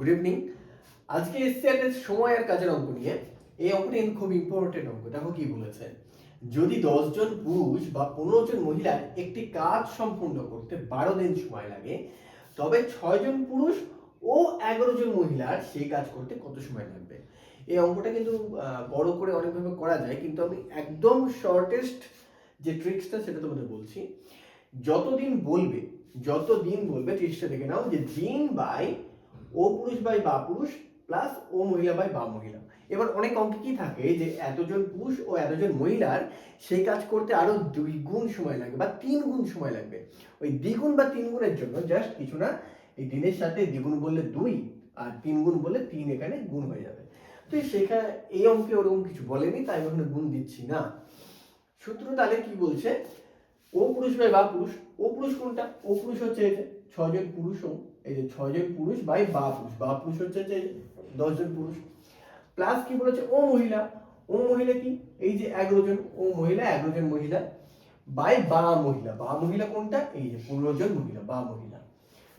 Good evening. আজকে এসছি একটা সময় আর কাজের অঙ্ক নিয়ে। এই অঙ্কটা কিন্তু খুব ইম্পর্টেন্ট অঙ্ক। দেখো কি বলেছে, যদি 10 জন পুরুষ বা 15 জন মহিলার একটি কাজ সম্পূর্ণ করতে 12 দিন সময় লাগে, তবে 6 জন পুরুষ ও 11 জন মহিলার সেই কাজ করতে কত সময় লাগবে? এই অঙ্কটা কিন্তু বড় করে অনেকভাবে করা যায়, কিন্তু আমি একদম শর্টেস্ট যে ট্রিক্সটা সেটা তোমাদের বলছি। যতদিন বলবে ট্রিক্সটা দেখে নাও, যে দিন বাই ও পুরুষ বাই বা পুরুষ প্লাস ও মহিলা বাই বা মহিলা। এবার অনেক অঙ্কে কি থাকে, যে এতজন পুরুষ ও এতজন মহিলার সেই কাজ করতে আরো 2 গুণ সময় লাগবে বা 3 গুণ সময় লাগবে। ওই দ্বিগুণ বা 3 গুণের জন্য জাস্ট কিছু না, এই দিনের সাথে দ্বিগুণ বললে 2 আর 3 গুণ বললে 3 এখানে গুণ হয়ে যাবে। তো সেখানে এই অঙ্কে ওরকম কিছু বলেনি, তাই আমি ওখানে গুণ দিচ্ছি না। সূত্র তাহলে কি বলছে, ও পুরুষ বাই বা পুরুষ। ও পুরুষ কোনটা? ও পুরুষ হচ্ছে এই যে 6 জন পুরুষ, ও এই যে 6 জন পুরুষ বাই বা পুরুষ। বা পুরুষ হচ্ছে যে 10 জন পুরুষ। প্লাস কি বলেছে, ও মহিলা। ও মহিলা কি? এই যে 11 জন। ও মহিলা 11 জন মহিলা বাই বা মহিলা। বা মহিলা কোনটা? এই যে 15 জন মহিলা, বা মহিলা।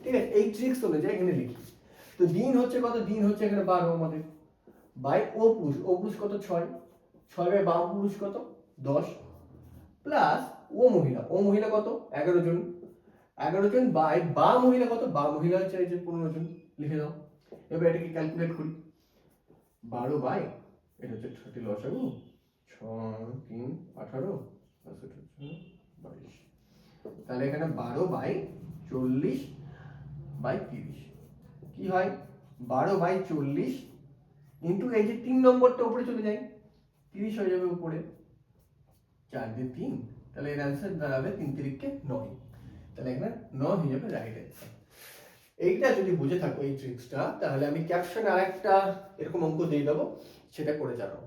ঠিক আছে, এই ট্রিক্স অনুযায়ী এখানে লিখি। তো দিন হচ্ছে কত? দিন হচ্ছে এখানে 12 আমাদের, বাই ও পুরুষ। ও পুরুষ কত? 6। 6 বাই বা পুরুষ কত? 10 প্লাস ও মহিলা। ও মহিলা কত? 11 জন। 11 জন বাই বা মহিলা কত? বা মহিলা হচ্ছে এই যে 15 জন। লিখে দাও। এবার এটাকে ক্যালকুলেট করি। 12 বাই, এটা হচ্ছে 30 লসাগু, 6 3 18 প্লাস এটা হচ্ছে 22। তাহলে এখানে 12 বাই 40 বাই 30 কি হয়? 12 বাই 40 ইন্টু এই যে 3 নম্বরটা উপরে চলে যায়, 30 হয়ে যাবে উপরে। 4 দিয়ে 3, তাহলে এর অ্যান্সার দাঁড়াবে 3 তিরিকে 9। তাহলে এখানে 9 হয়ে যাবে রাইট অ্যান্সার। এইটা যদি বুঝে থাকো এই ট্রিক্সটা, তাহলে আমি ক্যাপশনে আরেকটা এরকম অঙ্ক দিয়ে দেবো, সেটা করে জানাও।